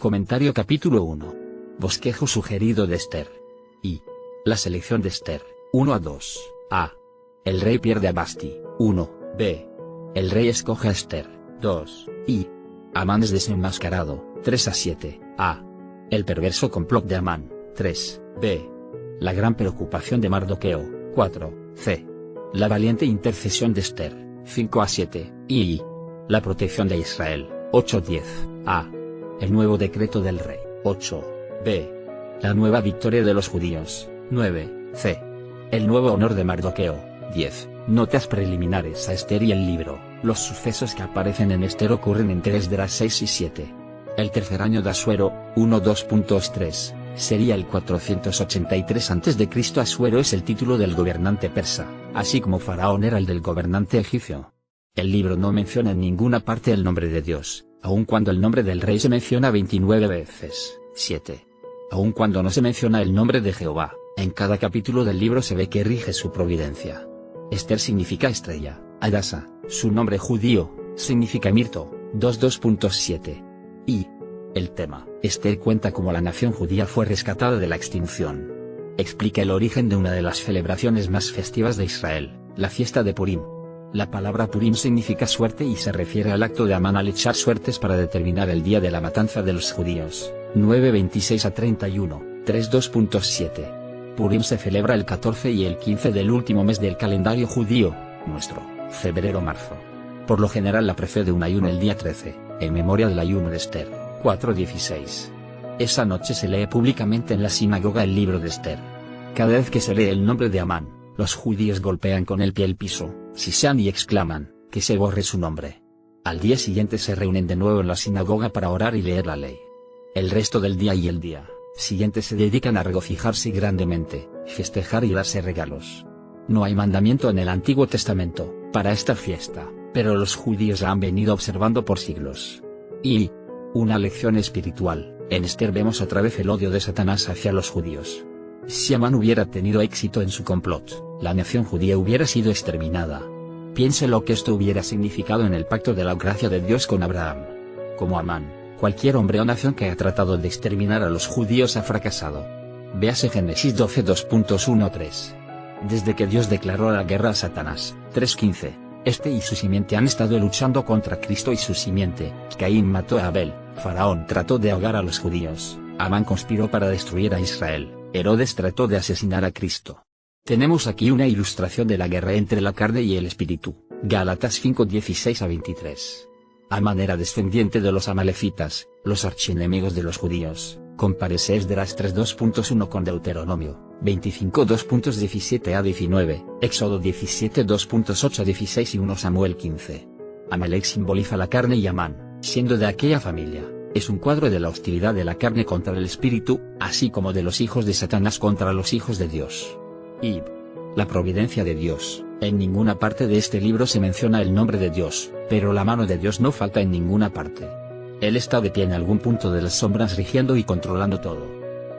Comentario capítulo 1. Bosquejo sugerido de Esther. I. La selección de Esther, 1 a 2. A. El rey pierde a Vasti, 1. B. El rey escoge a Esther, 2. I. Amán es desenmascarado, 3 a 7. A. El perverso complot de Amán, 3. B. La gran preocupación de Mardoqueo, 4. C. La valiente intercesión de Esther, 5 a 7. I. La protección de Israel, 8 a 10. A. El nuevo decreto del rey, 8. B. La nueva victoria de los judíos, 9. C. El nuevo honor de Mardoqueo, 10. Notas preliminares a Esther y el libro. Los sucesos que aparecen en Esther ocurren entre Esdras 6 y 7. El tercer año de Asuero, 1-2.3, sería el 483 a.C. Asuero es el título del gobernante persa, así como Faraón era el del gobernante egipcio. El libro no menciona en ninguna parte el nombre de Dios, aun cuando el nombre del rey se menciona 29 veces, 7. Aun cuando no se menciona el nombre de Jehová, en cada capítulo del libro se ve que rige su providencia. Esther significa estrella, Adasa, su nombre judío, significa mirto, 2.7. Y el tema, Esther cuenta cómo la nación judía fue rescatada de la extinción. Explica el origen de una de las celebraciones más festivas de Israel, la fiesta de Purim. La palabra Purim significa suerte y se refiere al acto de Amán al echar suertes para determinar el día de la matanza de los judíos, 9:26 a 31, 3.2.7. Purim se celebra el 14 y el 15 del último mes del calendario judío, nuestro, febrero-marzo. Por lo general la precede un ayuno el día 13, en memoria del ayuno de Esther, 4:16. Esa noche se lee públicamente en la sinagoga el libro de Esther. Cada vez que se lee el nombre de Amán, los judíos golpean con el pie el piso, sisean y exclaman, que se borre su nombre. Al día siguiente se reúnen de nuevo en la sinagoga para orar y leer la ley. El resto del día y el día siguiente se dedican a regocijarse grandemente, festejar y darse regalos. No hay mandamiento en el Antiguo Testamento para esta fiesta, pero los judíos la han venido observando por siglos. Y una lección espiritual, en Esther vemos otra vez el odio de Satanás hacia los judíos. Si Amán hubiera tenido éxito en su complot, la nación judía hubiera sido exterminada. Piense lo que esto hubiera significado en el pacto de la gracia de Dios con Abraham. Como Amán, cualquier hombre o nación que ha tratado de exterminar a los judíos ha fracasado. Véase Génesis 12:2.1-3. Desde que Dios declaró la guerra a Satanás, 3:15, este y su simiente han estado luchando contra Cristo y su simiente. Caín mató a Abel, Faraón trató de ahogar a los judíos, Amán conspiró para destruir a Israel, Herodes trató de asesinar a Cristo. Tenemos aquí una ilustración de la guerra entre la carne y el espíritu, Gálatas 5:16 a 23. Amán era descendiente de los amalecitas, los archienemigos de los judíos. Comparece Esdras 3:2.1 con Deuteronomio 25:2.17 a 19, Éxodo 17:2.8 a 16 y 1 Samuel 15. Amalek simboliza la carne y Amán, siendo de aquella familia, es un cuadro de la hostilidad de la carne contra el espíritu, así como de los hijos de Satanás contra los hijos de Dios. Y la providencia de Dios. En ninguna parte de este libro se menciona el nombre de Dios, pero la mano de Dios no falta en ninguna parte. Él está de pie en algún punto de las sombras rigiendo y controlando todo.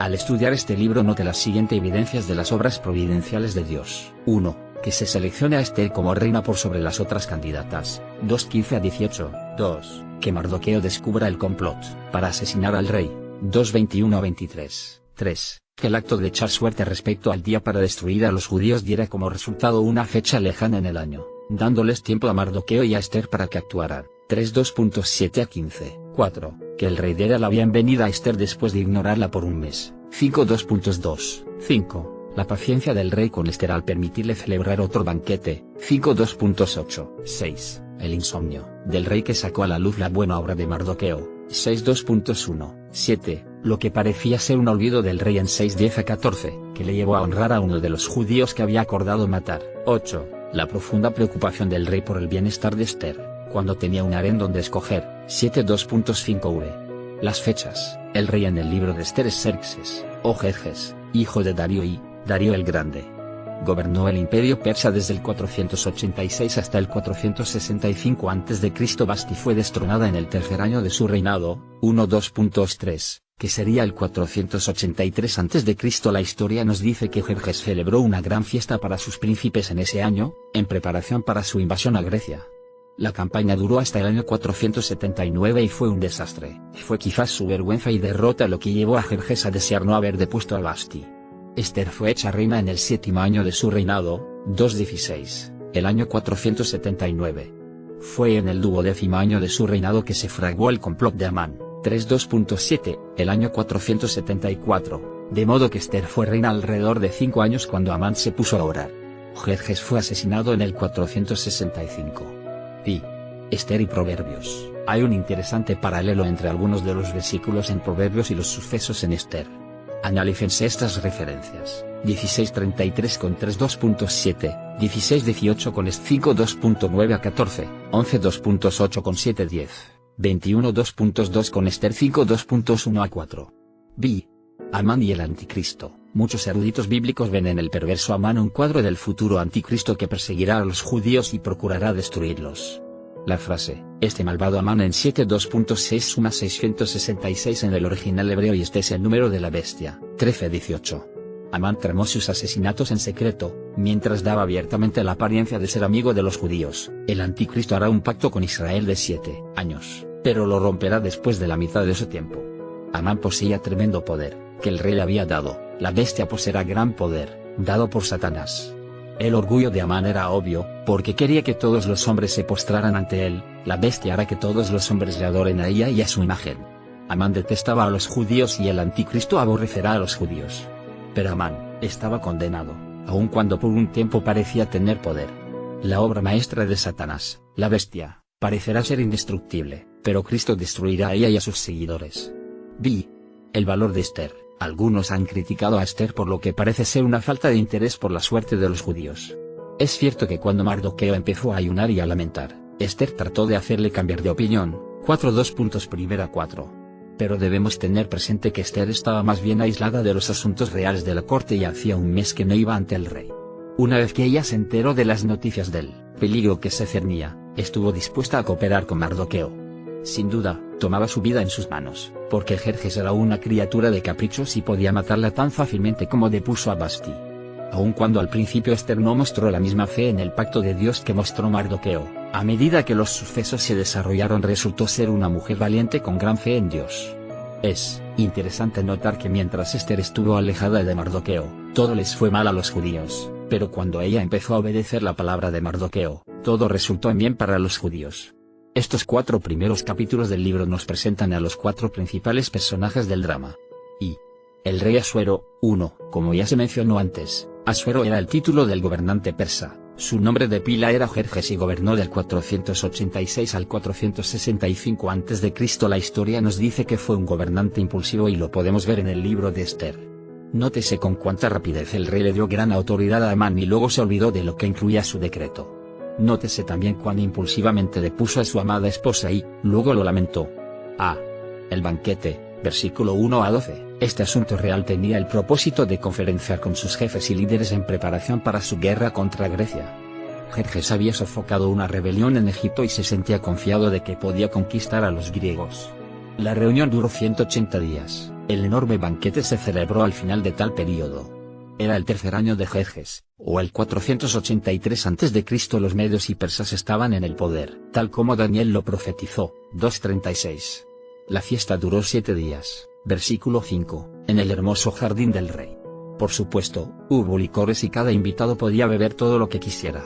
Al estudiar este libro note las siguientes evidencias de las obras providenciales de Dios. 1. Que se seleccione a Esther como reina por sobre las otras candidatas, 2:15 a 18. 2. Que Mardoqueo descubra el complot para asesinar al rey, 2:21 a 23. 3. Que el acto de echar suerte respecto al día para destruir a los judíos diera como resultado una fecha lejana en el año, dándoles tiempo a Mardoqueo y a Esther para que actuaran, 3:2.7 a 15. 4. Que el rey diera la bienvenida a Esther después de ignorarla por un mes, 5:2.2. 5. La paciencia del rey con Esther al permitirle celebrar otro banquete, 5:2.8. 6. El insomnio del rey que sacó a la luz la buena obra de Mardoqueo, 6:2.1. 7. Lo que parecía ser un olvido del rey en 6:10 a 14, que le llevó a honrar a uno de los judíos que había acordado matar. 8. La profunda preocupación del rey por el bienestar de Esther, cuando tenía un harén donde escoger, 7:2.5 ure. Las fechas, el rey en el libro de Esther es Xerxes, o Jerjes, hijo de Darío y Darío el Grande. Gobernó el imperio persa desde el 486 hasta el 465 a.C. Vasti fue destronada en el tercer año de su reinado, 1:2.3, que sería el 483 a.C. La historia nos dice que Jerjes celebró una gran fiesta para sus príncipes en ese año, en preparación para su invasión a Grecia. La campaña duró hasta el año 479 y fue un desastre. Fue quizás su vergüenza y derrota lo que llevó a Jerjes a desear no haber depuesto a Vashti. Esther fue hecha reina en el 7º año de su reinado, 216, el año 479. Fue en el 12º año de su reinado que se fraguó el complot de Amán, 32.7, el año 474, de modo que Esther fue reina alrededor de 5 años cuando Amán se puso a orar. Jerjes fue asesinado en el 465. Esther y Proverbios. Hay un interesante paralelo entre algunos de los versículos en Proverbios y los sucesos en Esther. Analícense estas referencias: 16:33 con 3:2.7, 16:18 con 5:2.9 a 14, 11:2.8 con 7:10, 21:2.2 con Esther 5:2.1 a 4. Amán y el anticristo. Muchos eruditos bíblicos ven en el perverso Amán un cuadro del futuro anticristo que perseguirá a los judíos y procurará destruirlos. La frase, este malvado Amán en 7:2.6 suma 666 en el original hebreo y este es el número de la bestia, 13:18. Amán tramó sus asesinatos en secreto, mientras daba abiertamente la apariencia de ser amigo de los judíos. El anticristo hará un pacto con Israel de 7 años, pero lo romperá después de la mitad de su tiempo. Amán poseía tremendo poder, que el rey le había dado. La bestia poseerá gran poder, dado por Satanás. El orgullo de Amán era obvio, porque quería que todos los hombres se postraran ante él. La bestia hará que todos los hombres le adoren a ella y a su imagen. Amán detestaba a los judíos y el anticristo aborrecerá a los judíos. Pero Amán estaba condenado, aun cuando por un tiempo parecía tener poder. La obra maestra de Satanás, la bestia, parecerá ser indestructible, pero Cristo destruirá a ella y a sus seguidores. El valor de Esther. Algunos han criticado a Esther por lo que parece ser una falta de interés por la suerte de los judíos. Es cierto que cuando Mardoqueo empezó a ayunar y a lamentar, Esther trató de hacerle cambiar de opinión, 4:2.1-4. Pero debemos tener presente que Esther estaba más bien aislada de los asuntos reales de la corte y hacía un mes que no iba ante el rey. Una vez que ella se enteró de las noticias del peligro que se cernía, estuvo dispuesta a cooperar con Mardoqueo. Sin duda, tomaba su vida en sus manos, porque Jerjes era una criatura de caprichos y podía matarla tan fácilmente como depuso a Vashti. Aun cuando al principio Esther no mostró la misma fe en el pacto de Dios que mostró Mardoqueo, a medida que los sucesos se desarrollaron resultó ser una mujer valiente con gran fe en Dios. Es interesante notar que mientras Esther estuvo alejada de Mardoqueo, todo les fue mal a los judíos, pero cuando ella empezó a obedecer la palabra de Mardoqueo, todo resultó en bien para los judíos. Estos 4 primeros capítulos del libro nos presentan a los 4 principales personajes del drama. El rey Asuero. Como ya se mencionó antes, Asuero era el título del gobernante persa. Su nombre de pila era Jerjes y gobernó del 486 al 465 a.C. La historia nos dice que fue un gobernante impulsivo y lo podemos ver en el libro de Esther. Nótese con cuánta rapidez el rey le dio gran autoridad a Amán y luego se olvidó de lo que incluía su decreto. Nótese también cuán impulsivamente depuso a su amada esposa y, luego lo lamentó. El banquete, versículo 1-12. Este asunto real tenía el propósito de conferenciar con sus jefes y líderes en preparación para su guerra contra Grecia. Jerjes había sofocado una rebelión en Egipto y se sentía confiado de que podía conquistar a los griegos. La reunión duró 180 días, el enorme banquete se celebró al final de tal periodo. Era el tercer año de Jerjes, o el 483 a.C. Los medios y persas estaban en el poder, tal como Daniel lo profetizó, 2:36. La fiesta duró 7 días, versículo 5, en el hermoso jardín del rey. Por supuesto, hubo licores y cada invitado podía beber todo lo que quisiera.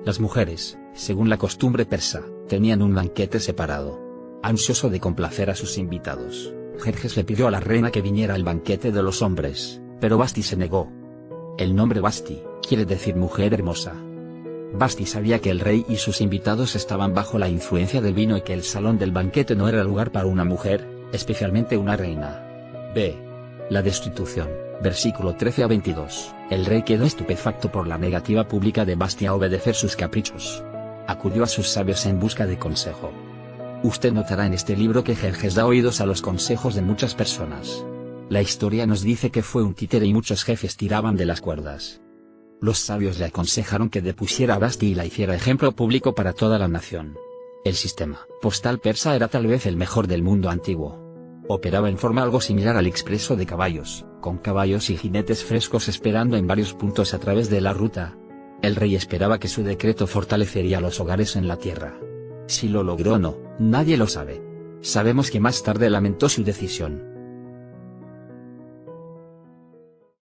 Las mujeres, según la costumbre persa, tenían un banquete separado. Ansioso de complacer a sus invitados, Jerjes le pidió a la reina que viniera al banquete de los hombres, pero Vashti se negó. El nombre Vashti quiere decir mujer hermosa. Vashti sabía que el rey y sus invitados estaban bajo la influencia del vino y que el salón del banquete no era lugar para una mujer, especialmente una reina. La destitución, versículo 13-22. El rey quedó estupefacto por la negativa pública de Vashti a obedecer sus caprichos. Acudió a sus sabios en busca de consejo. Usted notará en este libro que Jerjes da oídos a los consejos de muchas personas. La historia nos dice que fue un títere y muchos jefes tiraban de las cuerdas. Los sabios le aconsejaron que depusiera a Vashti y la hiciera ejemplo público para toda la nación. El sistema postal persa era tal vez el mejor del mundo antiguo. Operaba en forma algo similar al expreso de caballos, con caballos y jinetes frescos esperando en varios puntos a través de la ruta. El rey esperaba que su decreto fortalecería los hogares en la tierra. Si lo logró o no, nadie lo sabe. Sabemos que más tarde lamentó su decisión.